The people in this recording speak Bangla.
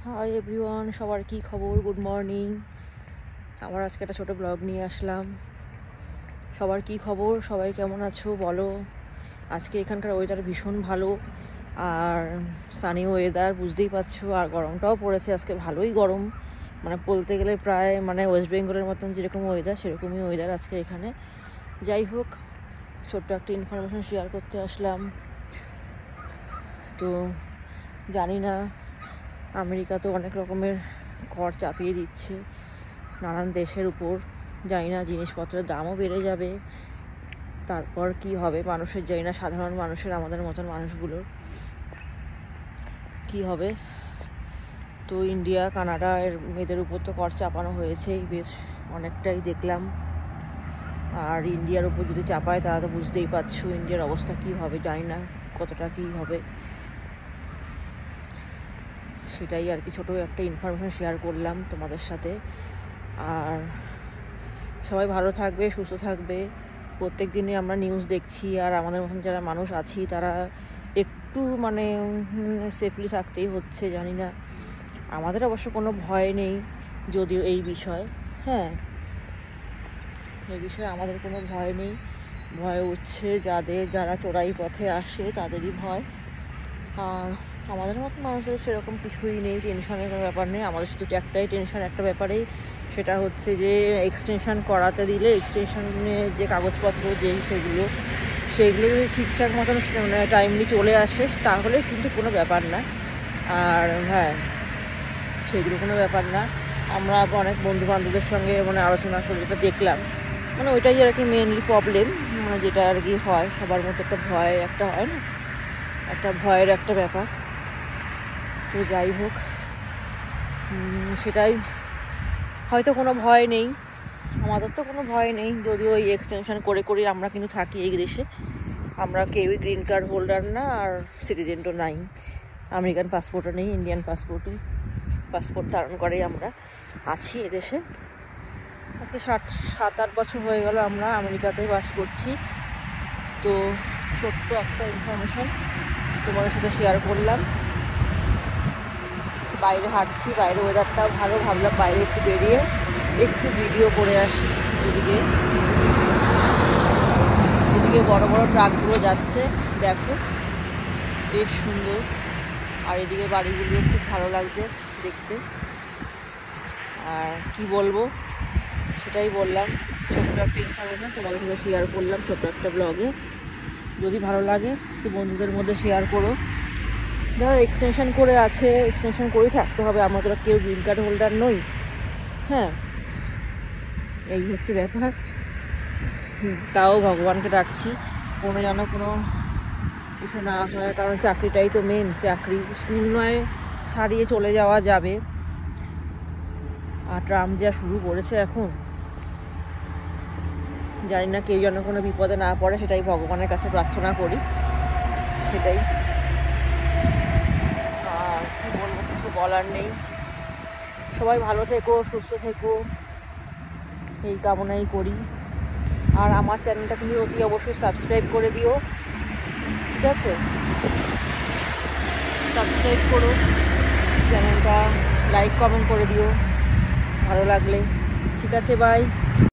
হাই এভরিওয়ান, সবার কি খবর? Good morning. আমার আজকে একটা ছোটো ব্লগ নিয়ে আসলাম। সবার কি খবর? সবাই কেমন আছো বলো। আজকে এখানকার ওয়েদার ভীষণ ভালো, আর সানি ওয়েদার বুঝতেই পারছো, আর গরমটাও পড়েছে আজকে, ভালোই গরম, মানে বলতে গেলে প্রায় ওয়েস্ট বেঙ্গলের মতন যেরকম ওয়েদার সেরকমই ওয়েদার আজকে এখানে। যাই হোক, ছোট্ট একটা ইনফরমেশন শেয়ার করতে আসলাম। তো জানি না, আমেরিকা তো অনেক রকমের কর চাপিয়ে দিচ্ছে নানান দেশের উপর। জানি না, জিনিসপত্রের দামও বেড়ে যাবে, তারপর কি হবে মানুষের, জানি না সাধারণ মানুষের, আমাদের মতন মানুষগুলোর কি হবে। তো ইন্ডিয়া কানাডা এদের উপর তো কর চাপানো হয়েছেই, বেশ অনেকটাই দেখলাম। আর ইন্ডিয়ার উপর যদি চাপায় তারা তো বুঝতেই পারছো ইন্ডিয়ার অবস্থা কি হবে, জানি না কতটা কি হবে। সেটাই আর কি, ছোটো একটা ইনফরমেশন শেয়ার করলাম তোমাদের সাথে। আর সবাই ভালো থাকবে, সুস্থ থাকবে। প্রত্যেক দিনই আমরা নিউজ দেখছি, আর আমাদের মতন যারা মানুষ আছি তারা একটু সেফলি থাকতেই হচ্ছে। জানি না, আমাদের অবশ্য কোনো ভয় নেই যদিও এই বিষয়ে, হ্যাঁ এই বিষয়ে আমাদের কোনো ভয় নেই। ভয় হচ্ছে যারা চোরাই পথে আসে তাদেরই ভয়। আর আমাদের মতো মানুষদের সেরকম কিছুই নেই, টেনশনের কোনো ব্যাপার নেই। আমাদের শুধু একটাই টেনশন, একটা ব্যাপারেই, সেটা হচ্ছে যে এক্সটেনশন করাতে দিলে এক্সটেনশনের যে কাগজপত্র সেগুলো যদি ঠিকঠাক মতন টাইমলি চলে আসে তাহলে কিন্তু কোনো ব্যাপার না। আর হ্যাঁ, সেগুলো কোনো ব্যাপার না। আমরা অনেক বন্ধু বান্ধবদের সঙ্গে আলোচনা করে যেটা দেখলাম, ওইটাই আর কি মেনলি প্রবলেম, যেটা আর কি হয় সবার মধ্যে একটা ভয় একটা হয় না, একটা ভয়ের একটা ব্যাপার। তো যাই হোক, সেটাই, হয়তো কোনো ভয় নেই, আমাদের তো কোনো ভয় নেই, যদিও এই এক্সটেনশন করে আমরা কিন্তু থাকি এই দেশে। আমরা কেউই গ্রিন কার্ড হোল্ডার না, আর সিটিজেনও নাই, আমেরিকান পাসপোর্টও নেই, ইন্ডিয়ান পাসপোর্ট ধারণ করেই আমরা আছি এদেশে। আজকে 7-8 বছর হয়ে গেল আমরা আমেরিকাতে বাস করছি। তো ছোট্ট একটা ইনফরমেশন তোমাদের সাথে শেয়ার করলাম। বাইরে হাঁটছি, বাইরে ওয়েদারটাও ভালো, ভাবলাম বাইরে একটু বেরিয়ে একটু ভিডিও করে আসি। এদিকে বড় বড় ট্রাকগুলো যাচ্ছে, দেখো বেশ সুন্দর। আর এদিকে বাড়িগুলো খুব ভালো লাগছে দেখতে। আর কি বলবো, সেটাই বললাম, ছোট্ট একটা ইনফরমেশন তোমাদের সাথে শেয়ার করলাম ছোট্ট একটা ব্লগে। যদি ভালো লাগে তো বন্ধুদের মধ্যে শেয়ার করো। যারা এক্সটেনশন করে আছে, এক্সটেনশন করেই থাকতে হবে, আমরা তো কেউ গ্রিন কার্ড হোল্ডার নই। হ্যাঁ, এই হচ্ছে ব্যাপার। তাও ভগবানকে ডাকছি যেন কোনো কিছু না হয়, কারণ চাকরিটাই তো মেন। চাকরি স্কুল নয়, ছাড়িয়ে চলে যাওয়া যাবে। আর ট্রাম্প যা শুরু করেছে এখন, জানি না কেউ যেন কোনো বিপদে না পড়ে, সেটাই ভগবানের কাছে প্রার্থনা করি। সেটাই, আর কি বলবো, কিছু বলার নেই। সবাই ভালো থেকো, সুস্থ থেকো, এই কামনাই করি। আর আমার চ্যানেলটা কিন্তু অতি অবশ্যই সাবস্ক্রাইব করে দিও, ঠিক আছে? সাবস্ক্রাইব করো চ্যানেলটা, লাইক কমেন্ট করে দিও ভালো লাগলে, ঠিক আছে? বাই।